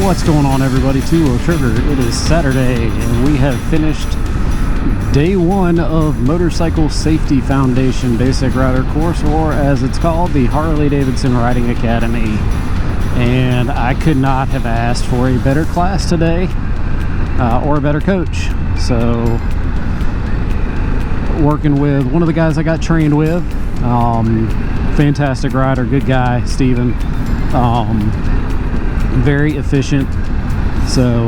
What's going on, everybody? TwoWheelTrigger. It is Saturday and we have finished day one of Motorcycle Safety Foundation Basic Rider course, or as it's called, the Harley Davidson Riding Academy. And I could not have asked for a better class today, or a better coach. So working with one of the guys I got trained with, fantastic rider, good guy, Steven. Very efficient, so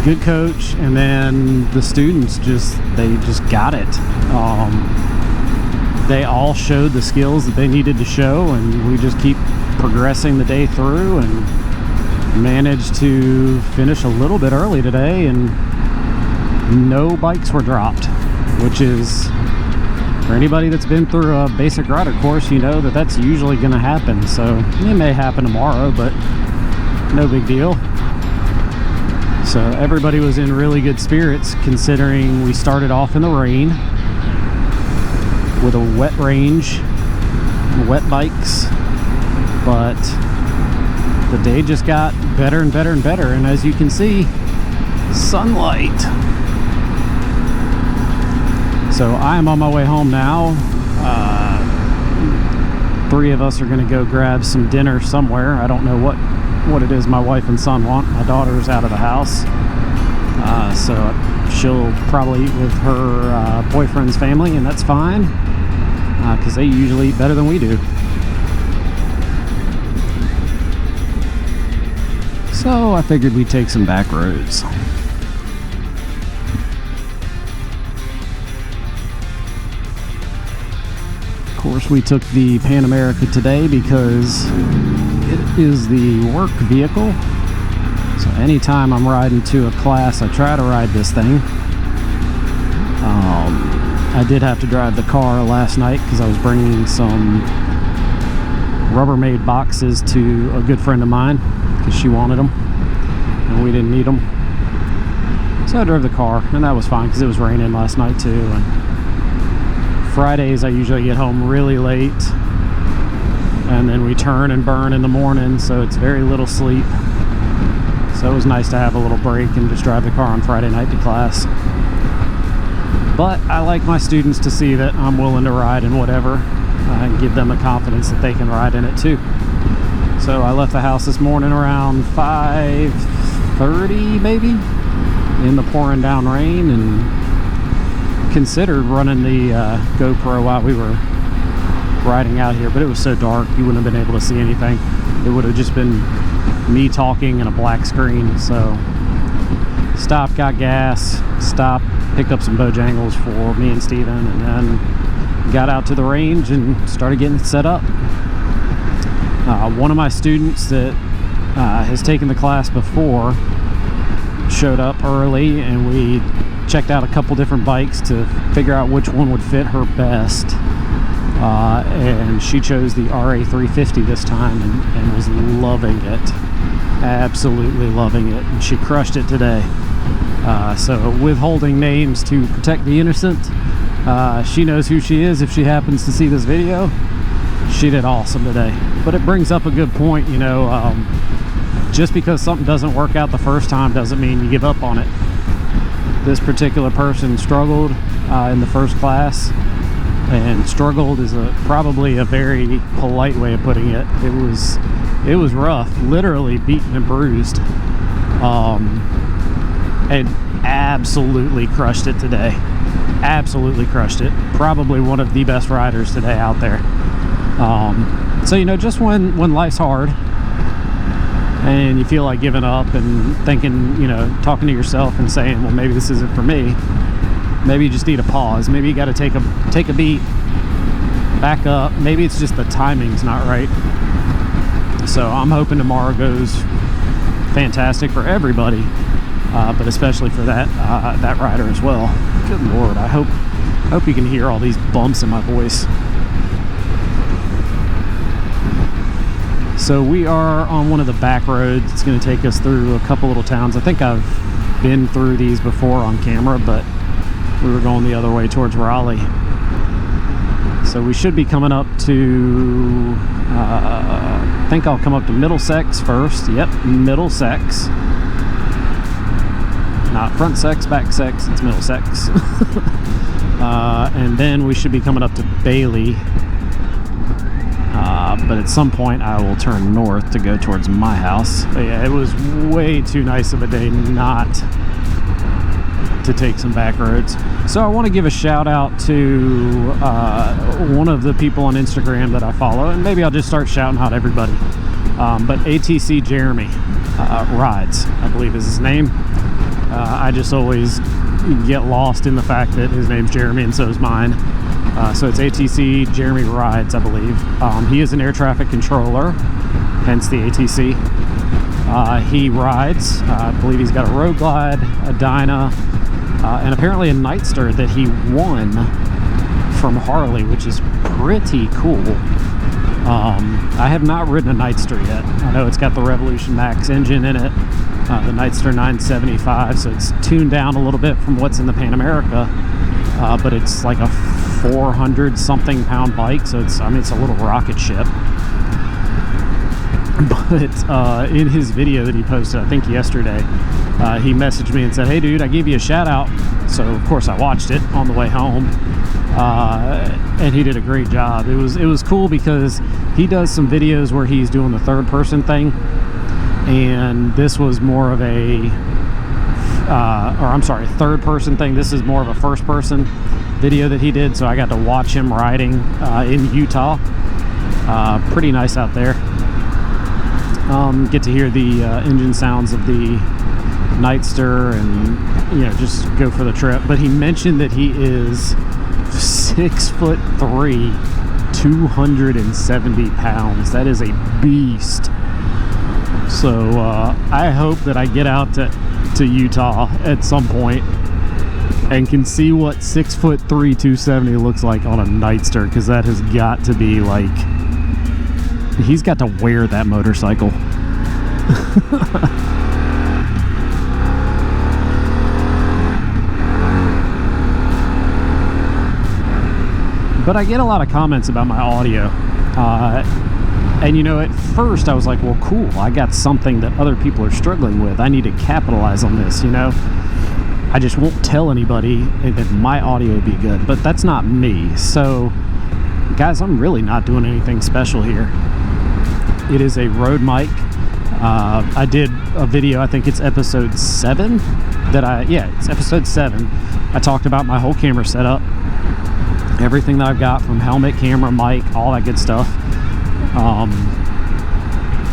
good coach. And then the students they just got it. They all showed the skills that they needed to show, and we just keep progressing the day through and managed to finish a little bit early today, and no bikes were dropped, which is, for anybody that's been through a basic rider course, you know that that's usually going to happen. So it may happen tomorrow, but no big deal. So everybody was in really good spirits, considering we started off in the rain with a wet range, wet bikes, but the day just got better and better and better. And as you can see, sunlight. So I am on my way home now. Three of us are going to go grab some dinner somewhere. I don't know what it is my wife and son want. My daughter's out of the house, so she'll probably eat with her boyfriend's family, and that's fine, because they usually eat better than we do. So I figured we'd take some back roads. Of course, we took the Pan America today because it is the work vehicle. So anytime I'm riding to a class, I try to ride this thing. I did have to drive the car last night because I was bringing some Rubbermaid boxes to a good friend of mine because she wanted them and we didn't need them. So I drove the car, and that was fine because it was raining last night too. And Fridays I usually get home really late, and then we turn and burn in the morning, so it's very little sleep. So it was nice to have a little break and just drive the car on Friday night to class. But I like my students to see that I'm willing to ride in whatever, and give them the confidence that they can ride in it too. So I left the house this morning around 5:30 maybe, in the pouring down rain, and considered running the GoPro while we were riding out here, but it was so dark you wouldn't have been able to see anything. It would have just been me talking and a black screen. So stopped, got gas, stopped, picked up some Bojangles for me and Steven, and then got out to the range and started getting it set up. One of my students that has taken the class before showed up early, and we checked out a couple different bikes to figure out which one would fit her best, and she chose the RA350 this time, and was loving it, absolutely loving it, and she crushed it today. So withholding names to protect the innocent, she knows who she is if she happens to see this video. She did awesome today. But it brings up a good point, you know, just because something doesn't work out the first time doesn't mean you give up on it. This particular person struggled in the first class, and struggled is probably a very polite way of putting it. It was rough, literally beaten and bruised, and absolutely crushed it today. Absolutely crushed it. Probably one of the best riders today out there. So, you know, just when life's hard and you feel like giving up and thinking, you know, talking to yourself and saying, well, maybe this isn't for me, maybe you just need a pause. Maybe you got to take a beat, back up. Maybe it's just the timing's not right. So I'm hoping tomorrow goes fantastic for everybody, but especially for that rider as well. Good Lord, I hope you can hear all these bumps in my voice. So we are on one of the back roads. It's going to take us through a couple little towns. I think I've been through these before on camera, but we were going the other way towards Raleigh. So we should be coming up to think I'll come up to Middlesex first. Yep, Middlesex. Not front sex, back sex, it's Middlesex. And then we should be coming up to Bailey. But at some point I will turn north to go towards my house. But yeah, it was way too nice of a day not to take some back roads. So I want to give a shout out to one of the people on Instagram that I follow, and maybe I'll just start shouting out everybody. But ATC Jeremy Rides, I believe is his name. I just always get lost in the fact that his name's Jeremy and so is mine. So it's ATC Jeremy Rides, I believe. He is an air traffic controller, hence the ATC. He rides. I believe he's got a Road Glide, a Dyna, and apparently a Nightster that he won from Harley, which is pretty cool. I have not ridden a Nightster yet. I know it's got the Revolution Max engine in it, the Nightster 975, so it's tuned down a little bit from what's in the Pan America, but it's like a 400 something pound bike, so it's, I mean, it's a little rocket ship. But in his video that he posted, I think yesterday, he messaged me and said, "Hey dude, I gave you a shout out." So of course I watched it on the way home, and he did a great job. It was cool because he does some videos where he's doing the third person thing, and this was more of a third person thing. This is more of a first person video that he did, so I got to watch him riding in Utah. Pretty nice out there. Get to hear the engine sounds of the Nightster and, you know, just go for the trip. But he mentioned that he is 6'3", 270 pounds. That is a beast. So I hope that I get out to Utah at some point and can see what 6'3", 270 looks like on a Nightster, because that has got to be like, he's got to wear that motorcycle. But I get a lot of comments about my audio, and you know, at first I was like, well cool, I got something that other people are struggling with. I need to capitalize on this, you know. I just won't tell anybody that my audio would be good, but that's not me. So guys, I'm really not doing anything special here. It is a Rode mic. I did a video, I think it's episode 7 it's episode 7. I talked about my whole camera setup, everything that I've got, from helmet, camera, mic, all that good stuff.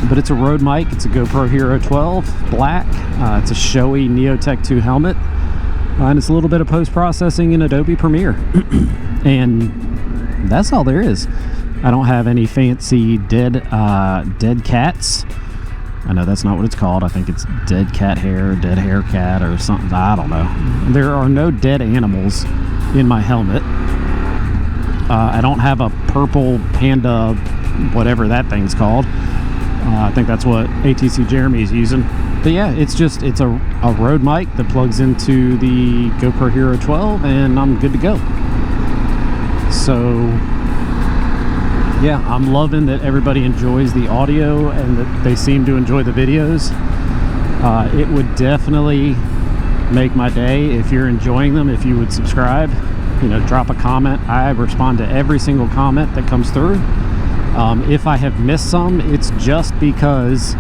But it's a Rode mic. It's a GoPro Hero 12 black. It's a Shoei Neotech 2 helmet, and it's a little bit of post-processing in Adobe Premiere. And that's all there is. I don't have any fancy dead cats. I know that's not what it's called. I think it's dead cat hair, dead hair cat, or something. I don't know. There are no dead animals in my helmet. I don't have a purple panda, whatever that thing's called. I think that's what ATC Jeremy is using. But yeah, it's a Rode mic that plugs into the GoPro Hero 12, and I'm good to go. So yeah, I'm loving that everybody enjoys the audio and that they seem to enjoy the videos. It would definitely make my day if you're enjoying them, if you would subscribe, you know, drop a comment. I respond to every single comment that comes through. If I have missed some, it's just because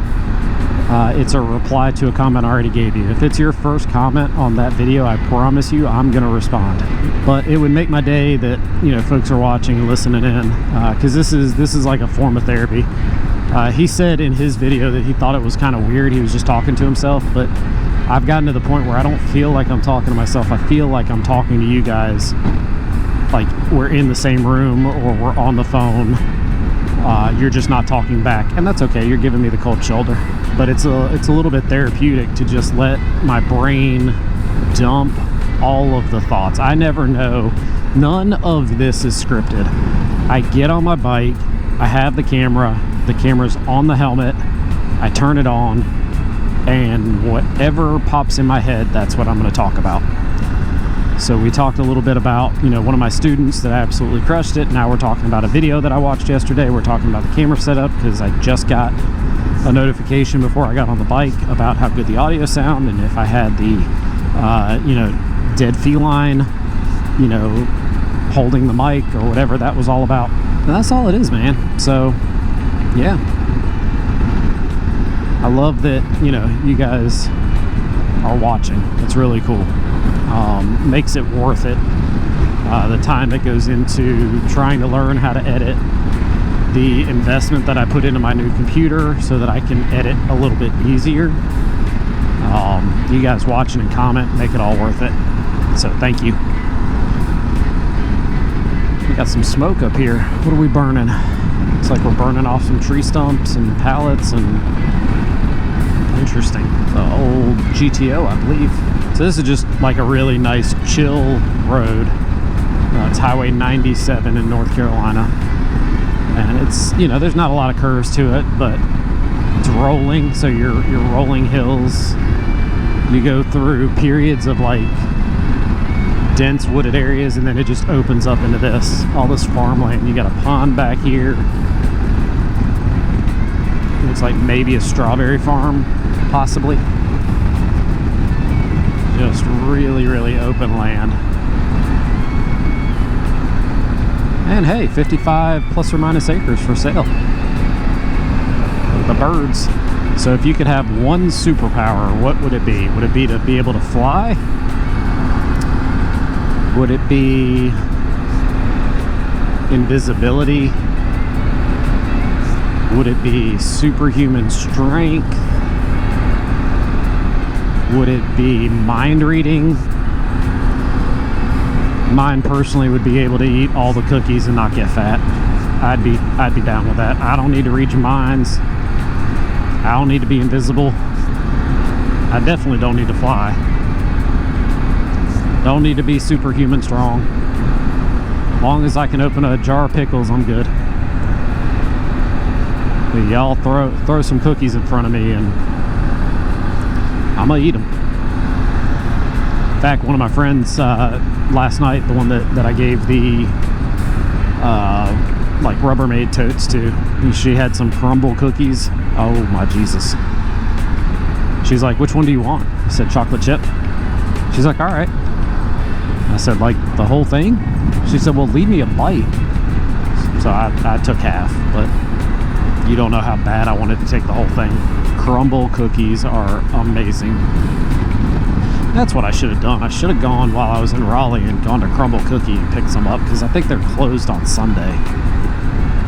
it's a reply to a comment I already gave you. If it's your first comment on that video, I promise you I'm gonna respond. But it would make my day that, you know, folks are watching and listening in, because this is like a form of therapy. He said in his video that he thought it was kind of weird. He was just talking to himself, but I've gotten to the point where I don't feel like I'm talking to myself. I feel like I'm talking to you guys, like we're in the same room or we're on the phone. You're just not talking back, and that's okay. You're giving me the cold shoulder, but it's a little bit therapeutic to just let my brain dump all of the thoughts. I never know. None of this is scripted. I get on my bike, I have the camera's on the helmet, I turn it on, and whatever pops in my head, that's what I'm going to talk about. So we talked a little bit about, one of my students that absolutely crushed it. Now we're talking about a video that I watched yesterday. We're talking about the camera setup because I just got a notification before I got on the bike about how good the audio sound, and if I had the, dead feline, holding the mic or whatever that was all about. And that's all it is, man. So, yeah. I love that, you guys are watching. It's really cool. Makes it worth it. The time that goes into trying to learn how to edit, the investment that I put into my new computer so that I can edit a little bit easier. You guys watching and comment make it all worth it. So thank you. We got some smoke up here. What are we burning? Looks like we're burning off some tree stumps and pallets and interesting. The old GTO, I believe. So this is just like a really nice chill road. It's Highway 97 in North Carolina. And it's, there's not a lot of curves to it, but it's rolling. So you're rolling hills. You go through periods of like dense wooded areas, and then it just opens up into all this farmland. You got a pond back here. Looks like maybe a strawberry farm, possibly. Just really, really open land. And hey, 55 plus or minus acres for sale. The birds. So if you could have one superpower, what would it be? Would it be to be able to fly? Would it be invisibility? Would it be superhuman strength? Would it be mind reading? Mine personally would be able to eat all the cookies and not get fat. I'd be down with that. I don't need to read your minds. I don't need to be invisible. I definitely don't need to fly. Don't need to be superhuman strong. As long as I can open a jar of pickles, I'm good. But y'all throw some cookies in front of me and I'm gonna eat them. In fact, one of my friends last night, the one that I gave the like Rubbermaid totes to, she had some crumble cookies. Oh my Jesus. She's like, which one do you want? I said chocolate chip. She's like, all right. I said, like the whole thing? She said, well, leave me a bite. So I took half, but you don't know how bad I wanted to take the whole thing. Crumble cookies are amazing. That's what I should have done. I should have gone while I was in Raleigh and gone to Crumble Cookie and picked some up, because I think they're closed on Sunday.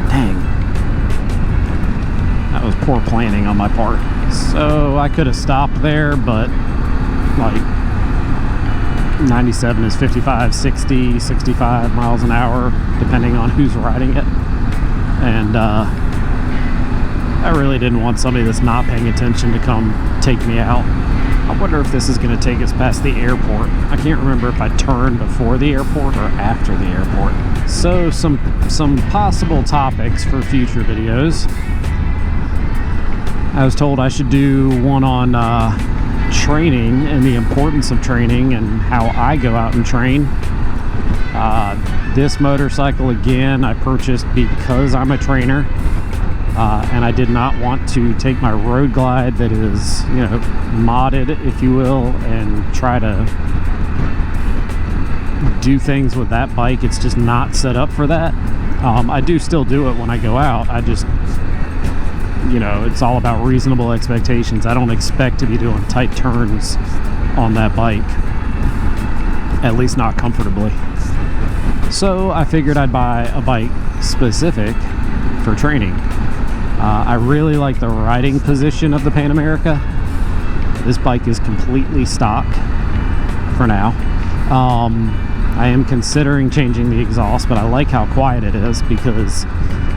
Dang. That was poor planning on my part. So I could have stopped there, but like 97 is 55, 60, 65 miles an hour, depending on who's riding it. And I really didn't want somebody that's not paying attention to come take me out. I wonder if this is going to take us past the airport. I can't remember if I turned before the airport or after the airport. So some possible topics for future videos. I was told I should do one on training and the importance of training and how I go out and train. This motorcycle, again, I purchased because I'm a trainer. And I did not want to take my Road Glide that is, modded, if you will, and try to do things with that bike. It's just not set up for that. I do still do it when I go out. I just, it's all about reasonable expectations. I don't expect to be doing tight turns on that bike, at least not comfortably. So I figured I'd buy a bike specific for training. I really like the riding position of the Pan America. This bike is completely stock for now. I am considering changing the exhaust, but I like how quiet it is because,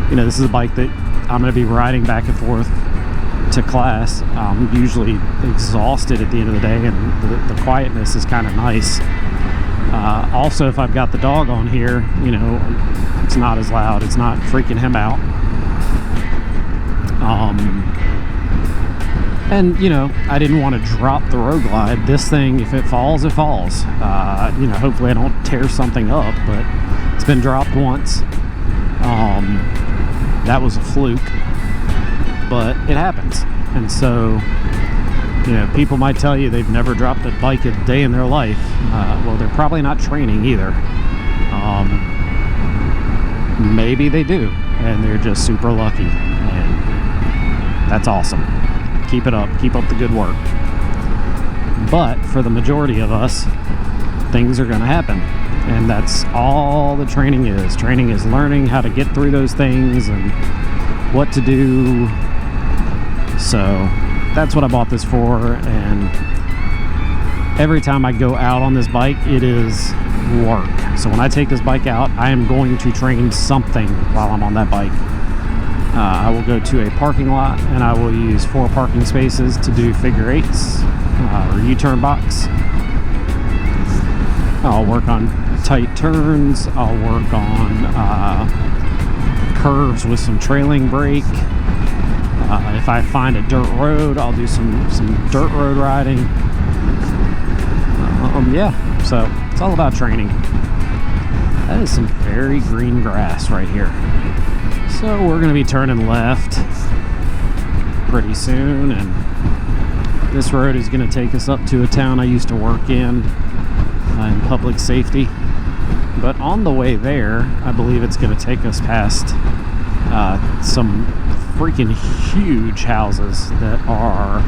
this is a bike that I'm going to be riding back and forth to class. I'm usually exhausted at the end of the day, and the quietness is kind of nice. Also, if I've got the dog on here, it's not as loud. It's not freaking him out. And, you know, I didn't want to drop the Road Glide. This thing, if it falls, it falls. You know, hopefully I don't tear something up, but it's been dropped once. That was a fluke, but it happens. And so, you know, people might tell you they've never dropped a bike a day in their life. Well, they're probably not training either. Maybe they do, and they're just super lucky, and that's awesome. Keep it up. Keep up the good work. But for the majority of us, things are going to happen. And that's all the training is. Training is learning how to get through those things and what to do. So that's what I bought this for. And every time I go out on this bike, it is work. So when I take this bike out, I am going to train something while I'm on that bike. I will go to a parking lot and I will use 4 parking spaces to do figure 8s or U-turn box. I'll work on tight turns. I'll work on curves with some trailing brake. If I find a dirt road, I'll do some dirt road riding. Yeah, so it's all about training. That is some very green grass right here. So we're going to be turning left pretty soon, and this road is going to take us up to a town I used to work in public safety. But on the way there, I believe it's going to take us past some freaking huge houses that are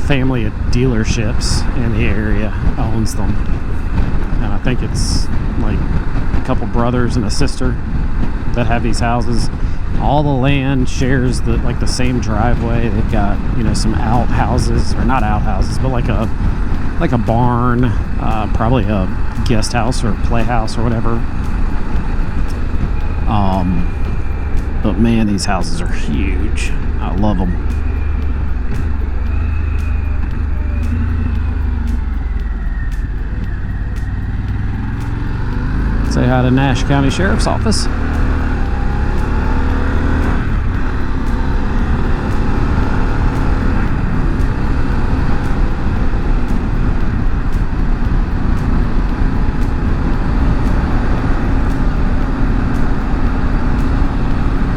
family of dealerships in the area owns them. And I think it's like a couple brothers and a sister that have these houses. All the land shares the same driveway. They've got, you know, some outhouses, or not outhouses, but like a barn, probably a guest house or playhouse or whatever. But man, these houses are huge. I love them. Say hi to Nash County Sheriff's Office.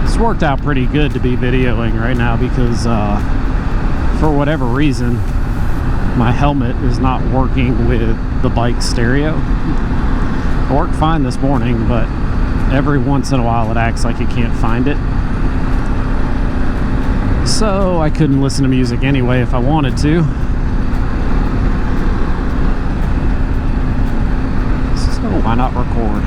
It's worked out pretty good to be videoing right now because for whatever reason my helmet is not working with the bike stereo. It worked fine this morning, but every once in a while it acts like it can't find it. So I couldn't listen to music anyway if I wanted to. So why not record?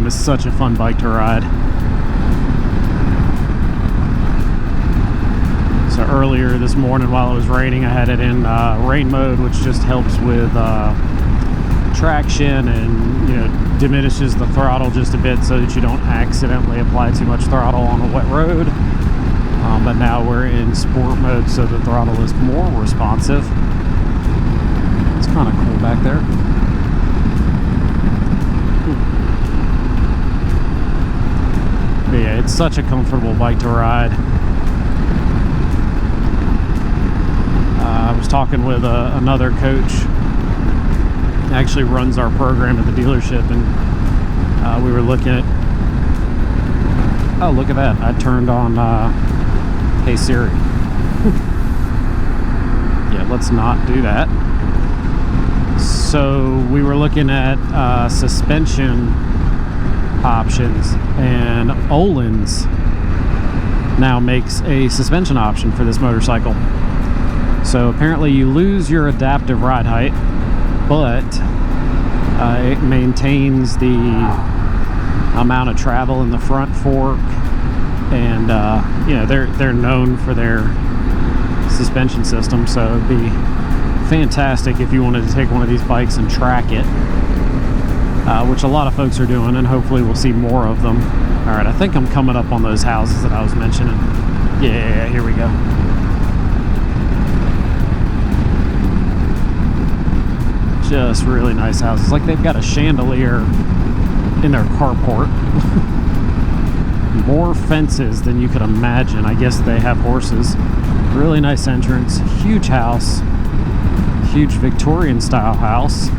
Is such a fun bike to ride. So earlier this morning while it was raining, I had it in rain mode, which just helps with traction and, you know, diminishes the throttle just a bit so that you don't accidentally apply too much throttle on a wet road. But now we're in sport mode, so the throttle is more responsive. It's kind of cool back there. But yeah, it's such a comfortable bike to ride. I was talking with another coach. Actually runs our program at the dealership, and we were looking at. Oh, look at that! I turned on Hey Siri. Yeah, let's not do that. So we were looking at suspension options, and Olin's now makes a suspension option for this motorcycle. So apparently you lose your adaptive ride height, but it maintains the amount of travel in the front fork and you know, they're known for their suspension system, so it'd be fantastic if you wanted to take one of these bikes and track it, which a lot of folks are doing, and hopefully we'll see more of them. All right, I think I'm coming up on those houses that I was mentioning. Yeah, here we go. Just really nice houses. Like, they've got a chandelier in their carport. More fences than you could imagine. I guess they have horses. Really nice entrance. Huge house. Huge Victorian style house.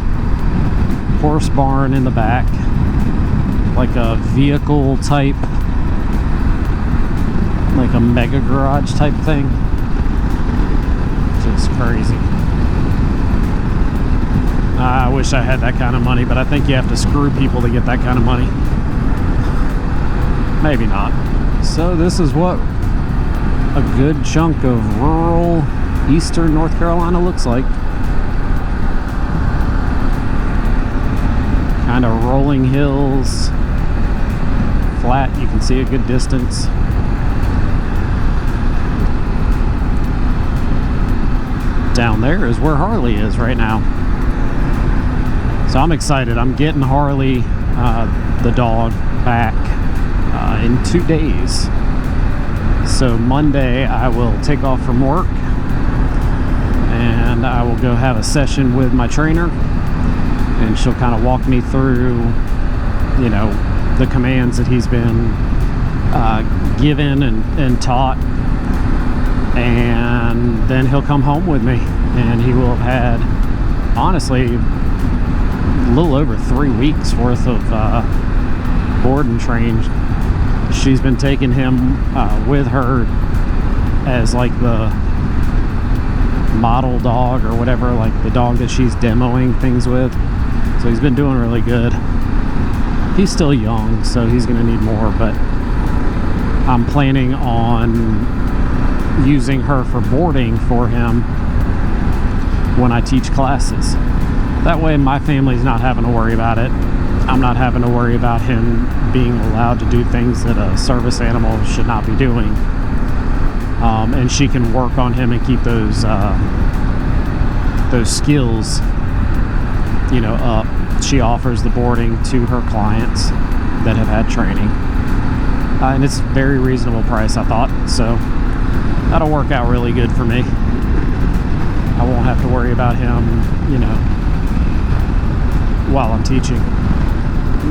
Horse barn in the back. Like a vehicle type, like a mega garage type thing. Just crazy. I wish I had that kind of money, but I think you have to screw people to get that kind of money. Maybe not. So this is what a good chunk of rural eastern North Carolina looks like. Kind of rolling hills, flat, you can see a good distance. Down there is where Harley is right now. So I'm excited. I'm getting Harley, the dog, back in 2 days. So Monday I will take off from work and I will go have a session with my trainer, and she'll kind of walk me through, you know, the commands that he's been given and taught, and then he'll come home with me, and he will have had, honestly, a little over 3 weeks worth of board and train. She's been taking him with her as like the model dog or whatever, like the dog that she's demoing things with. So he's been doing really good. He's still young, so he's going to need more, but I'm planning on using her for boarding for him when I teach classes. That way my family's not having to worry about it. I'm not having to worry about him being allowed to do things that a service animal should not be doing. And she can work on him and keep those skills, you know, up. She offers the boarding to her clients that have had training, and it's a very reasonable price, I thought, so that'll work out really good for me. I won't have to worry about him, you know, while I'm teaching.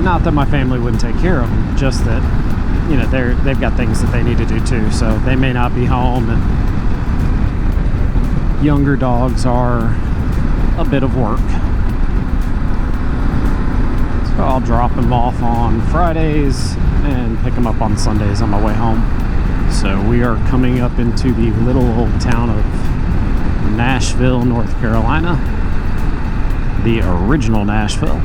Not that my family wouldn't take care of him, just that, you know, they've got things that they need to do too, so they may not be home, and younger dogs are a bit of work. So I'll drop him off on Fridays and pick him up on Sundays on my way home. So we are coming up into the little old town of Nashville, North Carolina, the original Nashville.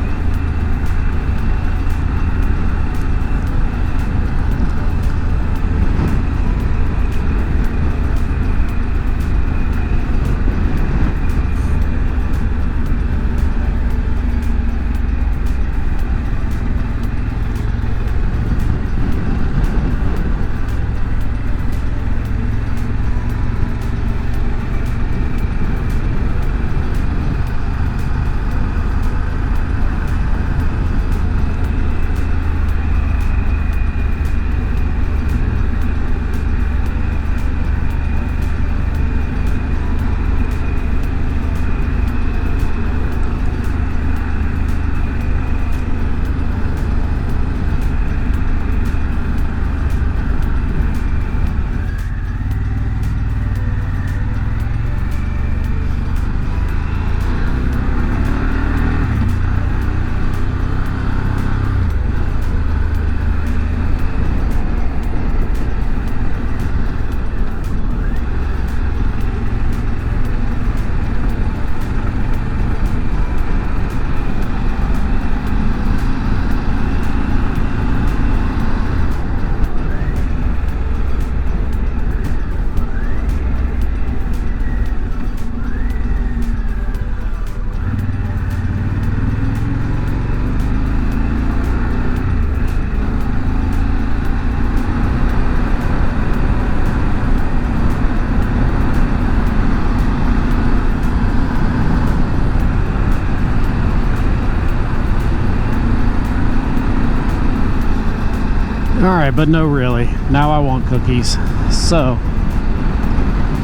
Alright, but no really. Now I want cookies. So,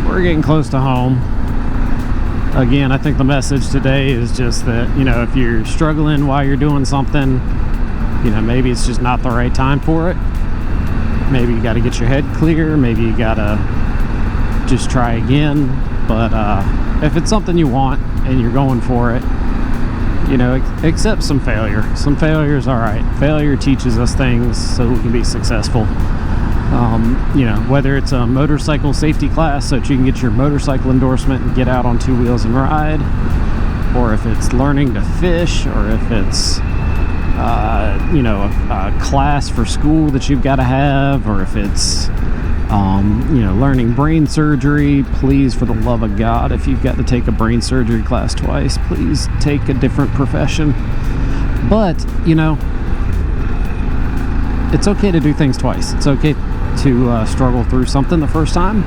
we're getting close to home. Again, I think the message today is just that, you know, if you're struggling while you're doing something, you know, maybe it's just not the right time for it. Maybe you got to get your head clear. Maybe you got to just try again. But if it's something you want and you're going for it, you know, accept some failure. Some failure is all right. Failure teaches us things so we can be successful. You know, whether it's a motorcycle safety class so that you can get your motorcycle endorsement and get out on two wheels and ride, or if it's learning to fish, or if it's, you know, a class for school that you've got to have, or if it's, you know, learning brain surgery. Please, for the love of God, if you've got to take a brain surgery class twice, please take a different profession. But, you know, it's okay to do things twice. It's okay to struggle through something the first time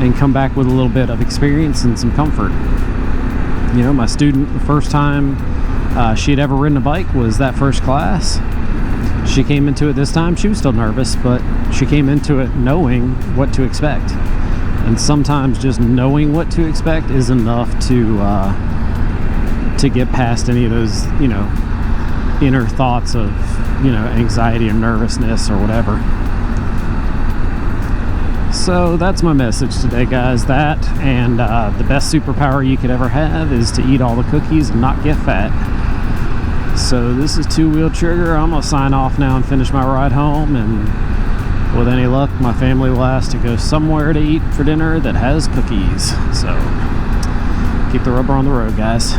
and come back with a little bit of experience and some comfort. You know, my student, the first time she had ever ridden a bike was that first class. She came into it this time, she was still nervous, but she came into it knowing what to expect. And sometimes just knowing what to expect is enough to get past any of those, you know, inner thoughts of, you know, anxiety or nervousness or whatever. So that's my message today, guys. That and the best superpower you could ever have is to eat all the cookies and not get fat. So this is TwoWheelTrigger. I'm gonna sign off now and finish my ride home, and with any luck my family will ask to go somewhere to eat for dinner that has cookies. So keep the rubber on the road, guys.